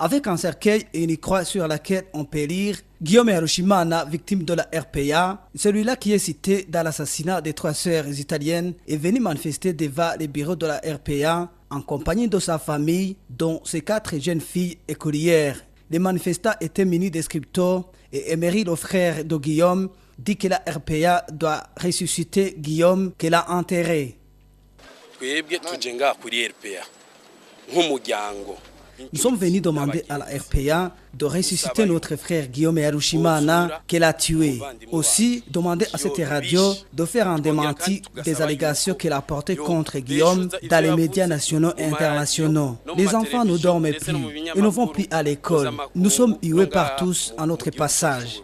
avec un cercueil et une croix sur laquelle on peut lire Guillaume Harushimana, victime de la RPA, celui-là qui est cité dans l'assassinat des 3 sœurs italiennes, est venu manifester devant les bureaux de la RPA en compagnie de sa famille, dont ses 4 jeunes filles écolières. Les manifestants étaient munis de scriptos et Emery, le frère de Guillaume, dit que la RPA doit ressusciter Guillaume qu'elle a enterré. Nous sommes venus demander à la RPA de ressusciter notre frère Guillaume Harushimana qu'elle a tué. Aussi, demander à cette radio de faire un démenti des allégations qu'elle a portées contre Guillaume dans les médias nationaux et internationaux. Les enfants ne dorment plus, ils ne vont plus à l'école. Nous sommes hués par tous à notre passage.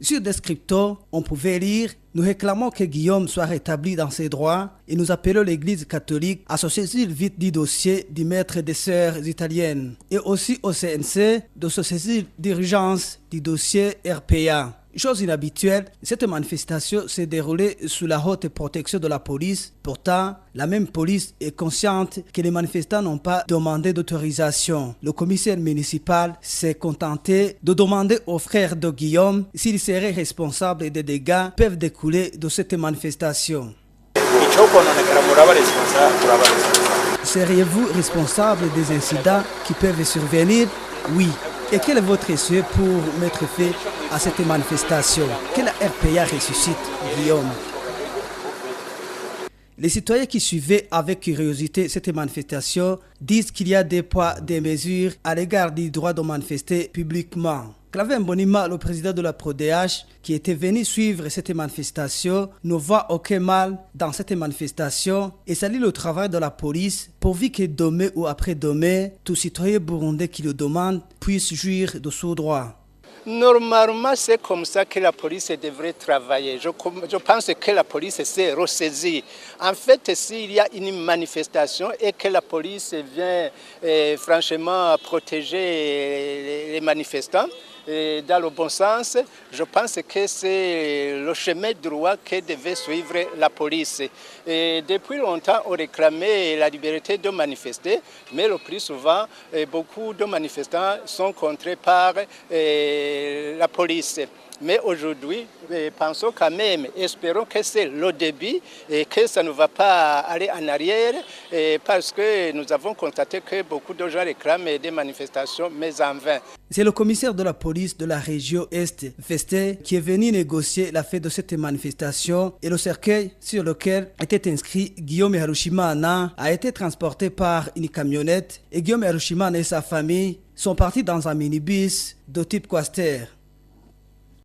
Sur des scriptos, on pouvait lire « Nous réclamons que Guillaume soit rétabli dans ses droits et nous appelons l'Église catholique à se saisir vite du dossier du maître des sœurs italiennes et aussi au CNC de se saisir d'urgence du dossier RPA ». Chose inhabituelle, cette manifestation s'est déroulée sous la haute protection de la police. Pourtant, la même police est consciente que les manifestants n'ont pas demandé d'autorisation. Le commissaire municipal s'est contenté de demander aux frères de Guillaume s'ils seraient responsables des dégâts qui peuvent découler de cette manifestation. Seriez-vous responsable des incidents qui peuvent survenir? Oui. Et quel est votre souhait pour mettre fin à cette manifestation? Que la RPA ressuscite Guillaume. Les citoyens qui suivaient avec curiosité cette manifestation disent qu'il y a des poids, des mesures à l'égard du droit de manifester publiquement. Claver Mbonima, le président de la PRODH, qui était venu suivre cette manifestation, ne voit aucun mal dans cette manifestation et salue le travail de la police pourvu que demain ou après-demain, tout citoyen burundais qui le demande puisse jouir de son droit. Normalement, c'est comme ça que la police devrait travailler. Je pense que la police s'est ressaisie. En fait, s'il y a une manifestation et que la police vient franchement protéger les manifestants, dans le bon sens, je pense que c'est le chemin droit que devait suivre la police. Et depuis longtemps, on réclamait la liberté de manifester, mais le plus souvent, beaucoup de manifestants sont contrés par la police. Mais aujourd'hui, pensons quand même, espérons que c'est le début et que ça ne va pas aller en arrière parce que nous avons constaté que beaucoup de gens réclament des manifestations, mais en vain. C'est le commissaire de la police de la région Est, Festé, qui est venu négocier la fête de cette manifestation et le cercueil sur lequel était inscrit Guillaume Harushimana a été transporté par une camionnette et Guillaume Harushimana et sa famille sont partis dans un minibus de type Quaster.